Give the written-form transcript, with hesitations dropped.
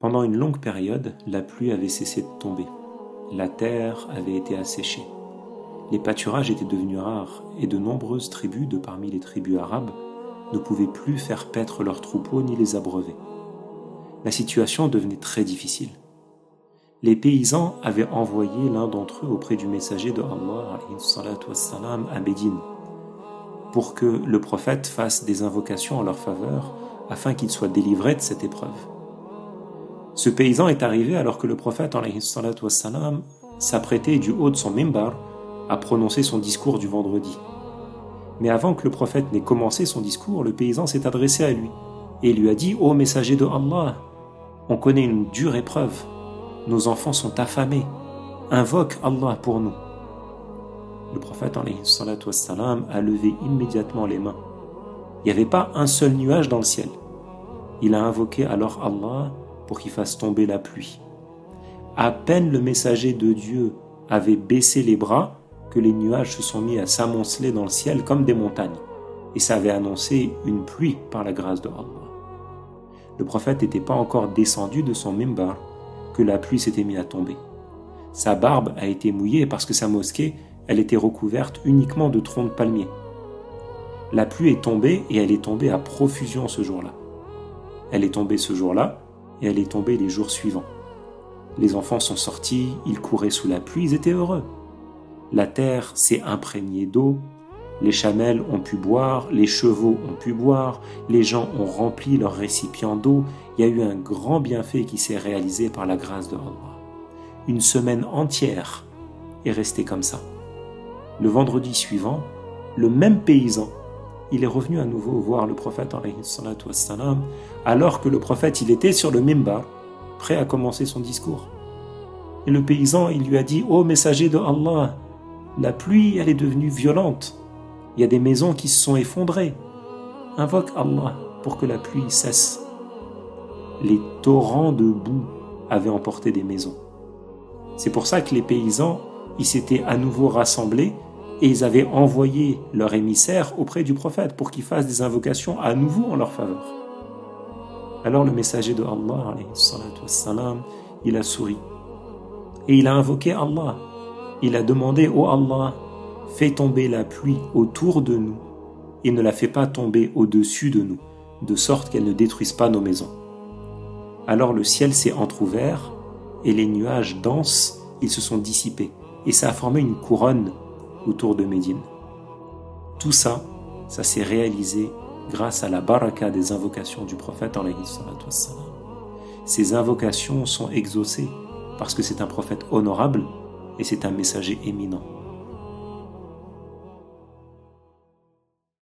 Pendant une longue période, la pluie avait cessé de tomber. La terre avait été asséchée. Les pâturages étaient devenus rares et de nombreuses tribus de parmi les tribus arabes ne pouvaient plus faire paître leurs troupeaux ni les abreuver. La situation devenait très difficile. Les paysans avaient envoyé l'un d'entre eux auprès du messager de Allah à Médine pour que le prophète fasse des invocations en leur faveur afin qu'ils soient délivrés de cette épreuve. Ce paysan est arrivé alors que le prophète s'apprêtait du haut de son mimbar à prononcer son discours du vendredi. Mais avant que le prophète n'ait commencé son discours, le paysan s'est adressé à lui et lui a dit « Ô messager de Allah, on connaît une dure épreuve, nos enfants sont affamés, invoque Allah pour nous. » Le prophète a levé immédiatement les mains. Il n'y avait pas un seul nuage dans le ciel. Il a invoqué alors Allah pour qu'il fasse tomber la pluie. À peine le messager de Dieu avait baissé les bras que les nuages se sont mis à s'amonceler dans le ciel comme des montagnes, et ça avait annoncé une pluie par la grâce de Allah. Le prophète n'était pas encore descendu de son mimbar que la pluie s'était mise à tomber. Sa barbe a été mouillée parce que sa mosquée, elle était recouverte uniquement de troncs de palmiers. La pluie est tombée et elle est tombée à profusion ce jour-là. Elle est tombée ce jour-là et elle est tombée les jours suivants. Les enfants sont sortis, ils couraient sous la pluie, ils étaient heureux. La terre s'est imprégnée d'eau, les chamelles ont pu boire, les chevaux ont pu boire, les gens ont rempli leurs récipients d'eau. Il y a eu un grand bienfait qui s'est réalisé par la grâce de Allah. Une semaine entière est restée comme ça. Le vendredi suivant, le même paysan, il est revenu à nouveau voir le prophète alors que le prophète il était sur le mimbar, prêt à commencer son discours. Et le paysan, il lui a dit « Ô messager de Allah, la pluie, elle est devenue violente. Il y a des maisons qui se sont effondrées. Invoque Allah pour que la pluie cesse. » Les torrents de boue avaient emporté des maisons. C'est pour ça que les paysans, ils s'étaient à nouveau rassemblés et ils avaient envoyé leur émissaire auprès du prophète pour qu'il fasse des invocations à nouveau en leur faveur. Alors le messager de Allah, il a souri et il a invoqué Allah. Il a demandé « Ô Allah, fais tomber la pluie autour de nous et ne la fais pas tomber au-dessus de nous, de sorte qu'elle ne détruise pas nos maisons. » Alors le ciel s'est entrouvert et les nuages denses, ils se sont dissipés et ça a formé une couronne autour de Médine. Tout ça, ça s'est réalisé grâce à la baraka des invocations du prophète. Ces invocations sont exaucées parce que c'est un prophète honorable et c'est un messager éminent.